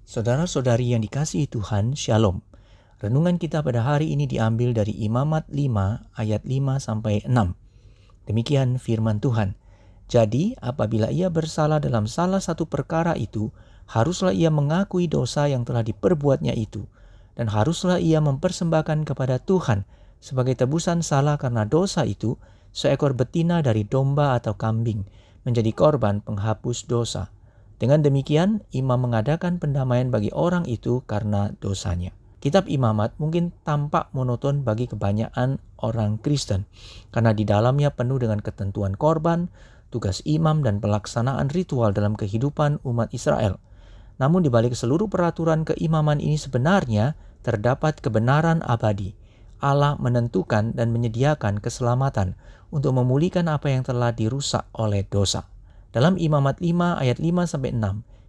Saudara-saudari yang dikasihi Tuhan, Shalom. Renungan kita pada hari ini diambil dari Imamat 5 ayat 5-6. Demikian firman Tuhan. Jadi, apabila ia bersalah dalam salah satu perkara itu, haruslah ia mengakui dosa yang telah diperbuatnya itu, dan haruslah ia mempersembahkan kepada Tuhan sebagai tebusan salah karena dosa itu, seekor betina dari domba atau kambing, menjadi korban penghapus dosa. Dengan demikian, imam mengadakan pendamaian bagi orang itu karena dosanya. Kitab Imamat mungkin tampak monoton bagi kebanyakan orang Kristen, karena di dalamnya penuh dengan ketentuan korban, tugas imam, dan pelaksanaan ritual dalam kehidupan umat Israel. Namun di balik seluruh peraturan keimaman ini sebenarnya terdapat kebenaran abadi. Allah menentukan dan menyediakan keselamatan untuk memulihkan apa yang telah dirusak oleh dosa. Dalam Imamat 5 ayat 5-6,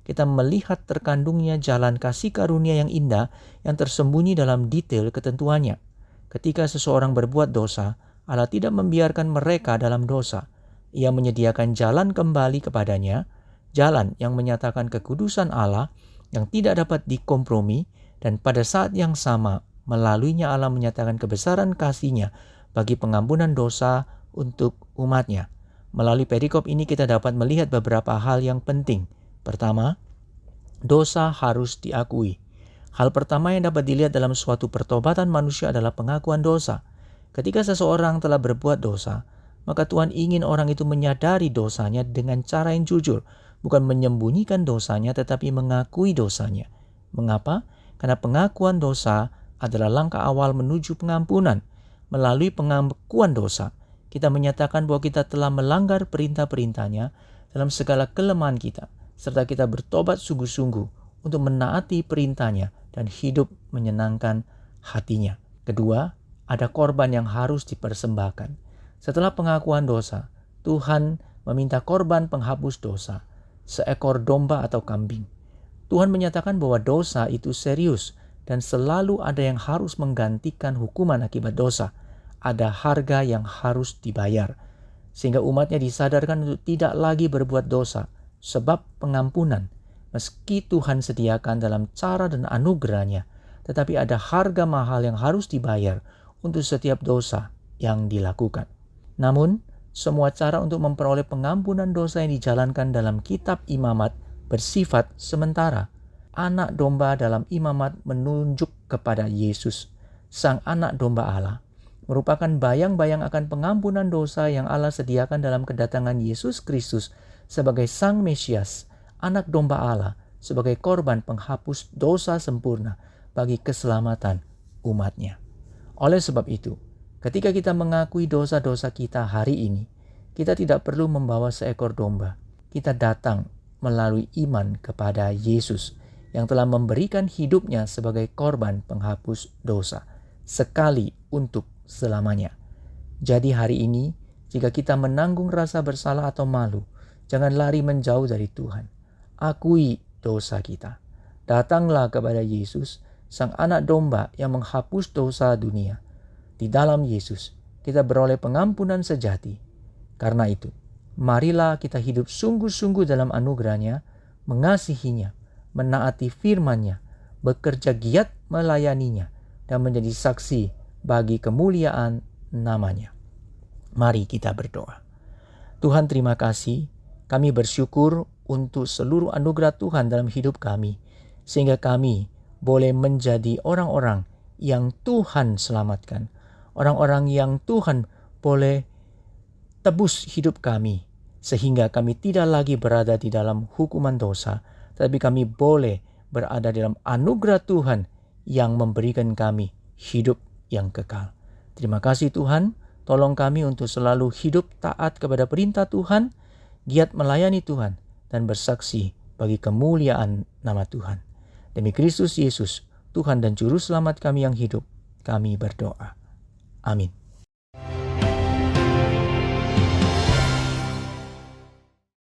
kita melihat terkandungnya jalan kasih karunia yang indah yang tersembunyi dalam detail ketentuannya. Ketika seseorang berbuat dosa, Allah tidak membiarkan mereka dalam dosa. Ia menyediakan jalan kembali kepadanya, jalan yang menyatakan kekudusan Allah yang tidak dapat dikompromi, dan pada saat yang sama, melaluinya Allah menyatakan kebesaran kasih-Nya bagi pengampunan dosa untuk umat-Nya. Melalui perikop ini kita dapat melihat beberapa hal yang penting. Pertama, dosa harus diakui. Hal pertama yang dapat dilihat dalam suatu pertobatan manusia adalah pengakuan dosa. Ketika seseorang telah berbuat dosa, maka Tuhan ingin orang itu menyadari dosanya dengan cara yang jujur, bukan menyembunyikan dosanya tetapi mengakui dosanya. Mengapa? Karena pengakuan dosa adalah langkah awal menuju pengampunan. Melalui pengakuan dosa, kita menyatakan bahwa kita telah melanggar perintah-perintahnya dalam segala kelemahan kita, serta kita bertobat sungguh-sungguh untuk menaati perintahnya dan hidup menyenangkan hatinya. Kedua, ada korban yang harus dipersembahkan. Setelah pengakuan dosa, Tuhan meminta korban penghapus dosa, seekor domba atau kambing. Tuhan menyatakan bahwa dosa itu serius dan selalu ada yang harus menggantikan hukuman akibat dosa. Ada harga yang harus dibayar, sehingga umatnya disadarkan untuk tidak lagi berbuat dosa, sebab pengampunan, meski Tuhan sediakan dalam cara dan anugerahnya, tetapi ada harga mahal yang harus dibayar untuk setiap dosa yang dilakukan. Namun, semua cara untuk memperoleh pengampunan dosa yang dijalankan dalam kitab Imamat bersifat sementara. Anak domba dalam Imamat menunjuk kepada Yesus, Sang Anak Domba Allah, merupakan bayang-bayang akan pengampunan dosa yang Allah sediakan dalam kedatangan Yesus Kristus sebagai Sang Mesias, Anak Domba Allah, sebagai korban penghapus dosa sempurna bagi keselamatan umat-Nya. Oleh sebab itu, ketika kita mengakui dosa-dosa kita hari ini, kita tidak perlu membawa seekor domba. Kita datang melalui iman kepada Yesus yang telah memberikan hidupnya sebagai korban penghapus dosa, sekali untuk selamanya. Jadi hari ini, jika kita menanggung rasa bersalah atau malu, jangan lari menjauh dari Tuhan. Akui dosa kita. Datanglah kepada Yesus, Sang Anak Domba yang menghapus dosa dunia. Di dalam Yesus, kita beroleh pengampunan sejati. Karena itu, marilah kita hidup sungguh-sungguh dalam anugerah-Nya, mengasihi-Nya, menaati firman-Nya, bekerja giat melayani-Nya, dan menjadi saksi bagi kemuliaan nama-Nya. Mari kita berdoa. Tuhan, terima kasih. Kami bersyukur untuk seluruh anugerah Tuhan dalam hidup kami, sehingga kami boleh menjadi orang-orang yang Tuhan selamatkan, orang-orang yang Tuhan boleh tebus hidup kami, sehingga kami tidak lagi berada di dalam hukuman dosa, tapi kami boleh berada dalam anugerah Tuhan yang memberikan kami hidup yang kekal. Terima kasih Tuhan, tolong kami untuk selalu hidup taat kepada perintah Tuhan, giat melayani Tuhan, dan bersaksi bagi kemuliaan nama Tuhan. Demi Kristus Yesus, Tuhan dan Juru Selamat kami yang hidup, kami berdoa. Amin.